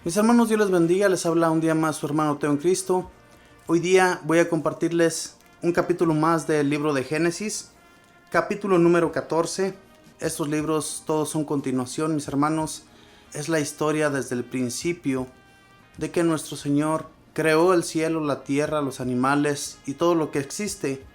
Mis hermanos, Dios les bendiga, les habla un día más su hermano Teo en Cristo. Hoy día voy a compartirles un capítulo más del libro de Génesis, capítulo número 14. Estos libros todos son continuación, mis hermanos. Es la historia desde el principio de que nuestro Señor creó el cielo, la tierra, los animales y todo lo que existe.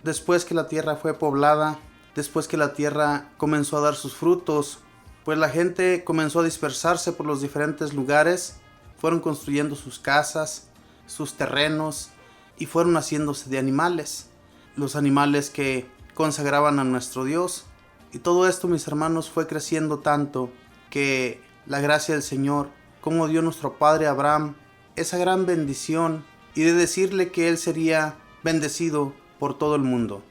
Después que la tierra fue poblada, después que la tierra comenzó a dar sus frutos, pues la gente comenzó a dispersarse por los diferentes lugares, fueron construyendo sus casas, sus terrenos y fueron haciéndose de animales, los animales que consagraban a nuestro Dios. Y todo esto, mis hermanos, fue creciendo tanto que la gracia del Señor, como dio nuestro padre Abraham esa gran bendición y de decirle que él sería bendecido por todo el mundo.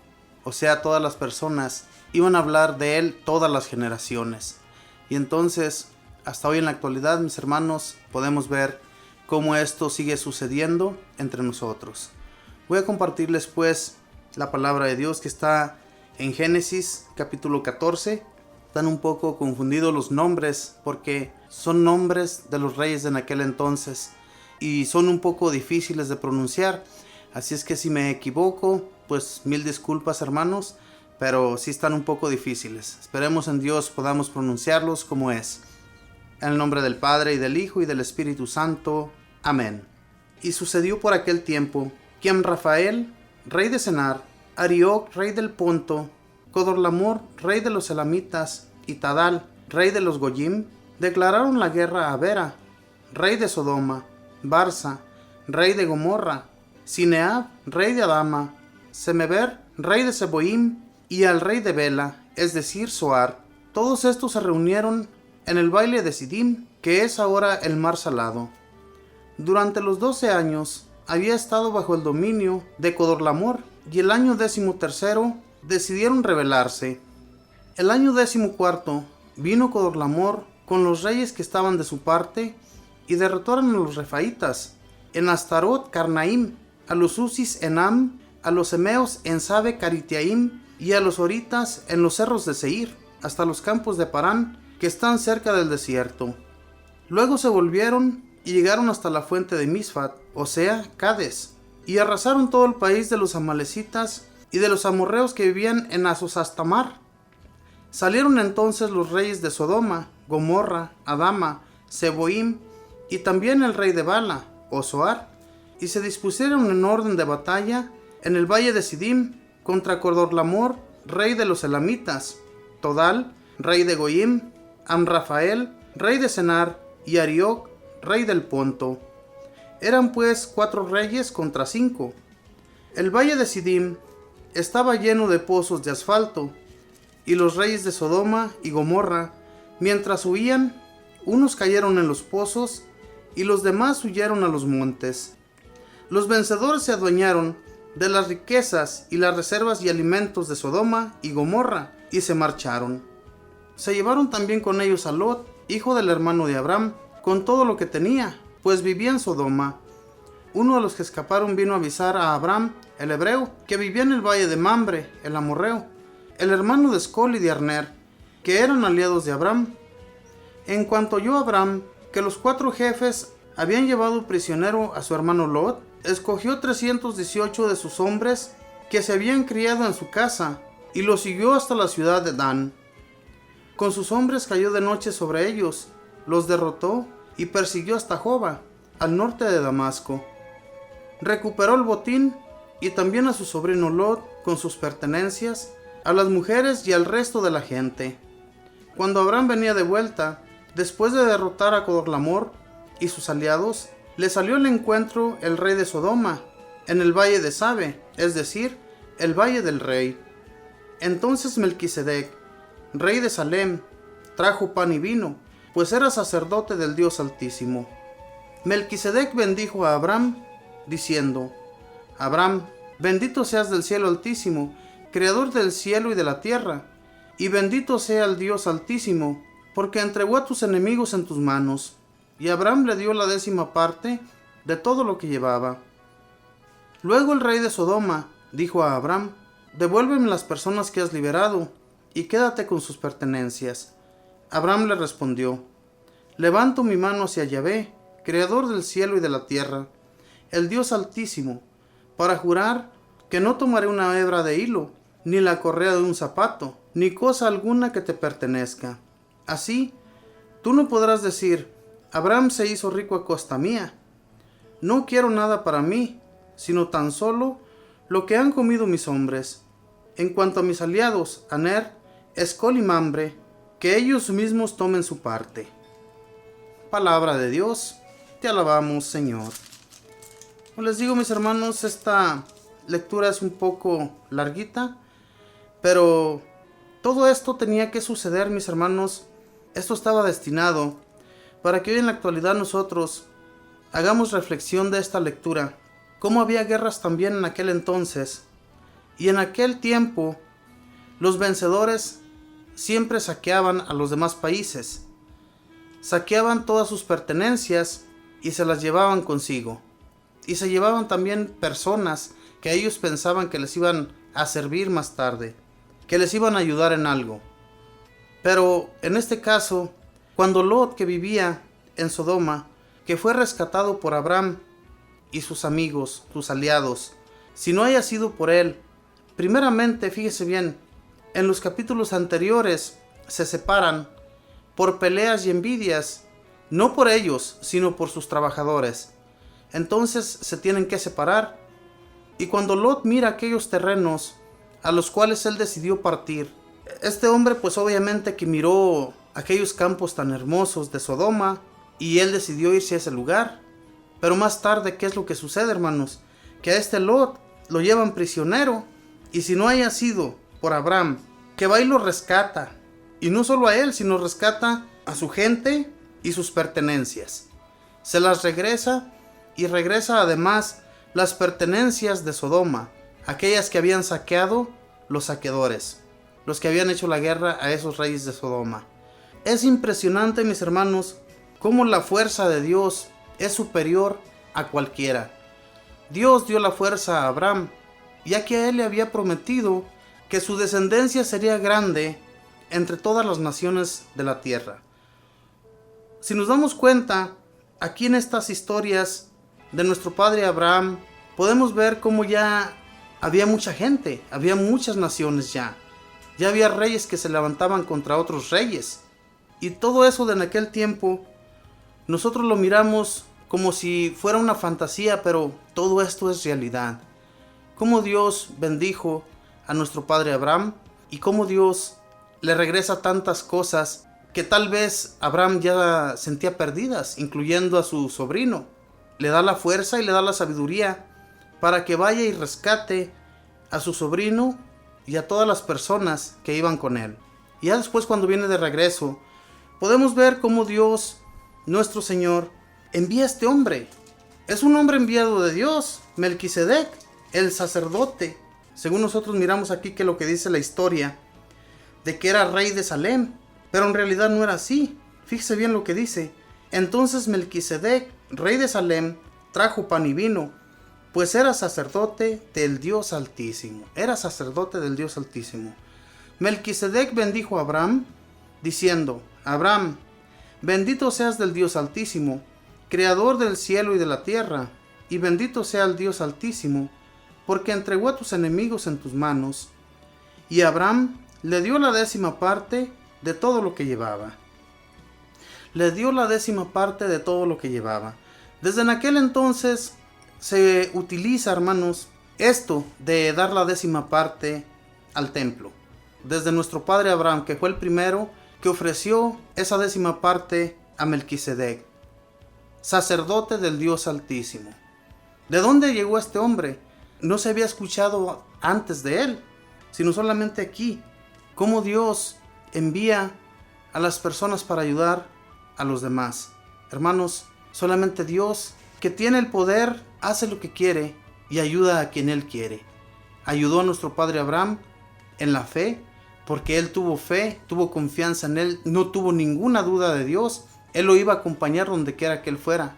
O sea, todas las personas iban a hablar de él, todas las generaciones. Y entonces, hasta hoy en la actualidad, mis hermanos, podemos ver cómo esto sigue sucediendo entre nosotros. Voy a compartirles pues la palabra de Dios que está en Génesis capítulo 14. Están un poco confundidos los nombres porque son nombres de los reyes en aquel entonces y son un poco difíciles de pronunciar. Así es que si me equivoco, pues mil disculpas, hermanos, pero sí están un poco difíciles. Esperemos en Dios podamos pronunciarlos como es. En el nombre del Padre, y del Hijo, y del Espíritu Santo. Amén. Y sucedió por aquel tiempo que Amrafael, rey de Senar, Arioc, rey del Ponto, Codorlamor, rey de los Elamitas, y Tadal, rey de los Goyim, declararon la guerra a Bera, rey de Sodoma, Barsa, rey de Gomorra, Sineab, rey de Adama, Semeber, rey de Seboim, y al rey de Bela, es decir, Zoar. Todos estos se reunieron en el baile de Sidim, que es ahora el mar Salado. Durante los 12 años había estado bajo el dominio de Codorlamor, y el año 13 decidieron rebelarse. El año 14 vino Codorlamor con los reyes que estaban de su parte, y derrotaron a los refaitas en Astarot Carnaim, a los Usis en Am, a los emeos en Sabe Caritiaim, y a los horitas en los cerros de Seir, hasta los campos de Parán, que están cerca del desierto. Luego se volvieron y llegaron hasta la fuente de Misfat, o sea, Cades, y arrasaron todo el país de los amalecitas y de los amorreos que vivían en Azosastamar. Salieron entonces los reyes de Sodoma, Gomorra, Adama, Seboim, y también el rey de Bala, o Zoar, y se dispusieron en orden de batalla en el valle de Sidim, contra Codorlamor, rey de los Elamitas, Todal, rey de Goyim, Amrafael, rey de Senar, y Arioc, rey del Ponto. Eran pues 4 reyes contra 5. El valle de Sidim estaba lleno de pozos de asfalto, y los reyes de Sodoma y Gomorra, mientras huían, unos cayeron en los pozos, y los demás huyeron a los montes. Los vencedores se adueñaron de las riquezas y las reservas y alimentos de Sodoma y Gomorra, y se marcharon. Se llevaron también con ellos a Lot, hijo del hermano de Abraham, con todo lo que tenía, pues vivía en Sodoma. Uno de los que escaparon vino a avisar a Abraham, el hebreo, que vivía en el valle de Mamre, el amorreo, el hermano de Escol y de Arner, que eran aliados de Abraham. En cuanto oyó Abraham que los 4 jefes habían llevado prisionero a su hermano Lot, escogió 318 de sus hombres que se habían criado en su casa, y los siguió hasta la ciudad de Dan. Con sus hombres cayó de noche sobre ellos, los derrotó y persiguió hasta Joba, al norte de Damasco. Recuperó el botín y también a su sobrino Lot con sus pertenencias, a las mujeres y al resto de la gente. Cuando Abraham venía de vuelta, después de derrotar a Codorlamor y sus aliados, le salió al encuentro el rey de Sodoma, en el valle de Sabe, es decir, el valle del rey. Entonces Melquisedec, rey de Salem, trajo pan y vino, pues era sacerdote del Dios Altísimo. Melquisedec bendijo a Abraham, diciendo: Abraham, bendito seas del cielo Altísimo, creador del cielo y de la tierra, y bendito sea el Dios Altísimo, porque entregó a tus enemigos en tus manos. Y Abraham le dio la 10ª parte de todo lo que llevaba. Luego el rey de Sodoma dijo a Abraham: devuélveme las personas que has liberado, y quédate con sus pertenencias. Abraham le respondió: levanto mi mano hacia Yahvé, creador del cielo y de la tierra, el Dios Altísimo, para jurar que no tomaré una hebra de hilo, ni la correa de un zapato, ni cosa alguna que te pertenezca. Así, tú no podrás decir, Abraham se hizo rico a costa mía. No quiero nada para mí, sino tan solo lo que han comido mis hombres. En cuanto a mis aliados, Aner, Escol y Mamre, que ellos mismos tomen su parte. Palabra de Dios, te alabamos, Señor. Como les digo, mis hermanos, esta lectura es un poco larguita, pero todo esto tenía que suceder, mis hermanos. Esto estaba destinado para que hoy en la actualidad nosotros hagamos reflexión de esta lectura. Cómo había guerras también en aquel entonces, y en aquel tiempo los vencedores siempre saqueaban a los demás países. Saqueaban todas sus pertenencias y se las llevaban consigo. Y se llevaban también personas que ellos pensaban que les iban a servir más tarde, que les iban a ayudar en algo. Pero en este caso, cuando Lot, que vivía en Sodoma, que fue rescatado por Abraham y sus amigos, sus aliados, si no haya sido por él, primeramente, fíjese bien, en los capítulos anteriores se separan por peleas y envidias, no por ellos, sino por sus trabajadores. Entonces se tienen que separar. Y cuando Lot mira aquellos terrenos a los cuales él decidió partir, este hombre pues obviamente que miró aquellos campos tan hermosos de Sodoma y él decidió irse a ese lugar. Pero más tarde, ¿qué es lo que sucede, hermanos? Que a este Lot lo llevan prisionero, y si no haya sido por Abraham, que va y lo rescata, y no solo a él, sino rescata a su gente y sus pertenencias. Se las regresa, y regresa además las pertenencias de Sodoma, aquellas que habían saqueado los saqueadores, los que habían hecho la guerra a esos reyes de Sodoma. Es impresionante, mis hermanos, cómo la fuerza de Dios es superior a cualquiera. Dios dio la fuerza a Abraham, ya que a él le había prometido que su descendencia sería grande entre todas las naciones de la tierra. Si nos damos cuenta, aquí en estas historias de nuestro padre Abraham, podemos ver cómo ya había mucha gente, había muchas naciones ya. Ya había reyes que se levantaban contra otros reyes. Y todo eso de en aquel tiempo, nosotros lo miramos como si fuera una fantasía, pero todo esto es realidad. Cómo Dios bendijo a nuestro padre Abraham y cómo Dios le regresa tantas cosas que tal vez Abraham ya sentía perdidas, incluyendo a su sobrino. Le da la fuerza y le da la sabiduría para que vaya y rescate a su sobrino y a todas las personas que iban con él. Y ya después, cuando viene de regreso, podemos ver cómo Dios, nuestro Señor, envía a este hombre. Es un hombre enviado de Dios, Melquisedec, el sacerdote. Según nosotros miramos aquí que lo que dice la historia, de que era rey de Salem, pero en realidad no era así. Fíjese bien lo que dice. Entonces Melquisedec, rey de Salem, trajo pan y vino, pues era sacerdote del Dios Altísimo. Era sacerdote del Dios Altísimo. Melquisedec bendijo a Abraham, diciendo: Abraham, bendito seas del Dios Altísimo, creador del cielo y de la tierra, y bendito sea el Dios Altísimo, porque entregó a tus enemigos en tus manos. Y Abraham le dio la 10ª parte de todo lo que llevaba. Le dio la 10ª parte de todo lo que llevaba. Desde en aquel entonces se utiliza, hermanos, esto de dar la 10ª parte al templo. Desde nuestro padre Abraham, que fue el primero que ofreció esa 10ª parte a Melquisedec, sacerdote del Dios Altísimo. ¿De dónde llegó este hombre? No se había escuchado antes de él, sino solamente aquí. Cómo Dios envía a las personas para ayudar a los demás. Hermanos, solamente Dios, que tiene el poder, hace lo que quiere y ayuda a quien Él quiere. Ayudó a nuestro padre Abraham en la fe, porque él tuvo fe, tuvo confianza en Él, no tuvo ninguna duda de Dios. Él lo iba a acompañar donde quiera que Él fuera.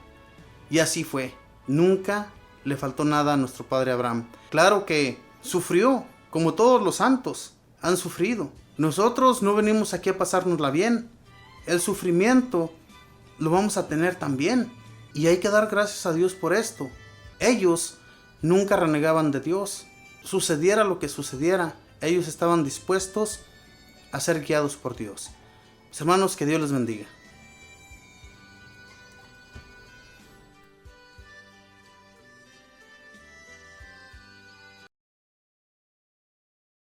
Y así fue. Nunca le faltó nada a nuestro padre Abraham. Claro que sufrió, como todos los santos han sufrido. Nosotros no venimos aquí a pasárnosla bien. El sufrimiento lo vamos a tener también. Y hay que dar gracias a Dios por esto. Ellos nunca renegaban de Dios. Sucediera lo que sucediera, ellos estaban dispuestos a ser guiados por Dios. Mis hermanos, que Dios les bendiga.